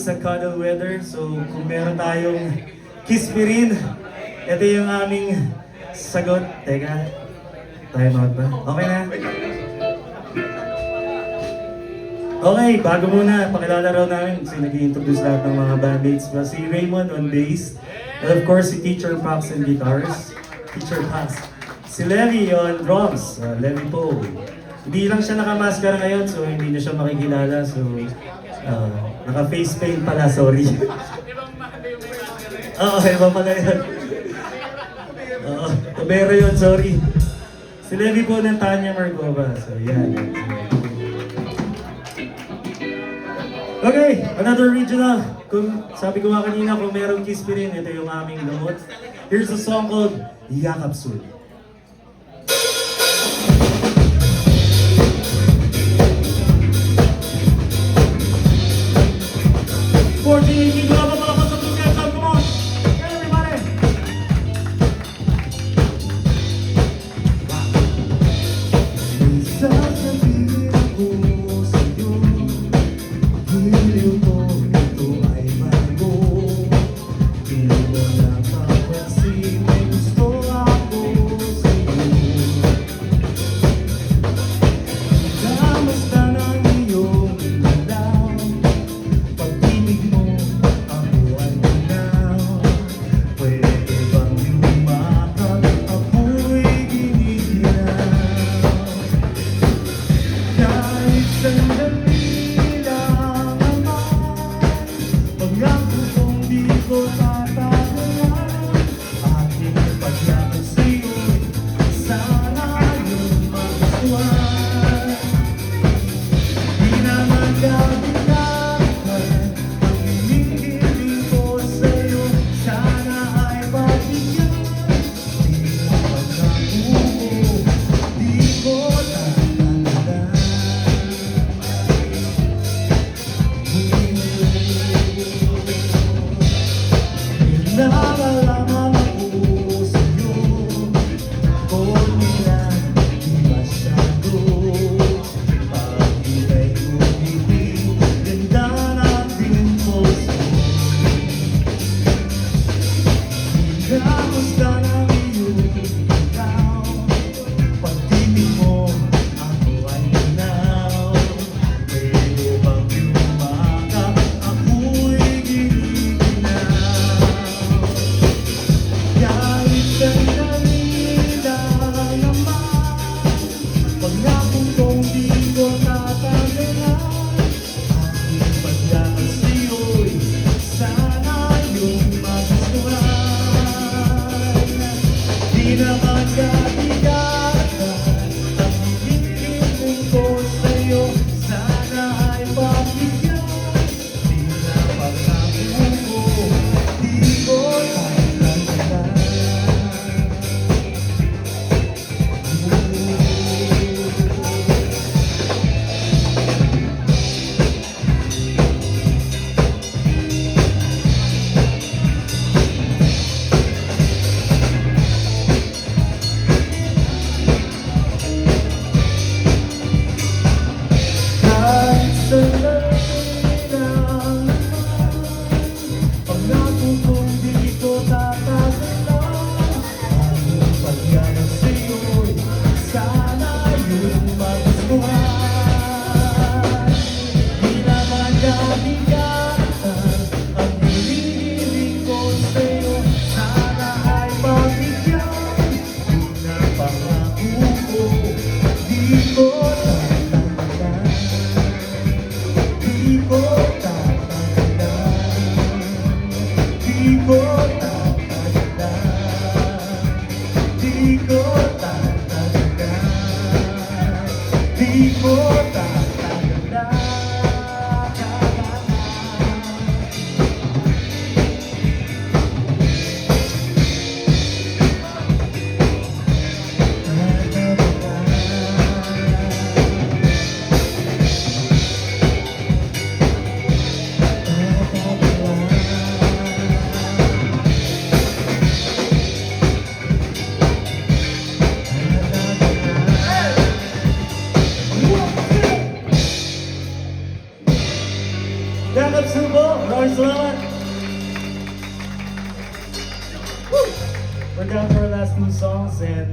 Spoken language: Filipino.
sa cuddle weather. So kung meron tayong kiss me rin, ito yung aming sagot. Teka, time out ba? Okay na? Okay, bago muna, pakilala raw namin kasi nag-i-introduce lahat ng mga bandmates. Si Raymond on bass, and of course si Teacher Pax on guitars. Teacher Pax. Si Levi on drums, Levi Poe. Hindi lang siya nakamaskara ngayon, so hindi niyo siya makikilala. So, naka-face paint pala, sorry. Oo, iba pala yun. Oo, tubero yun, sorry. Si Levi po ng Tanya Margova. So, yan. Okay, another original. Kung sabi ko nga kanina, kung merong kiss me rin, ito yung aming gamot. Here's a song called Yakap Sul. Maraming salamat! Woo! We're down to our last two songs and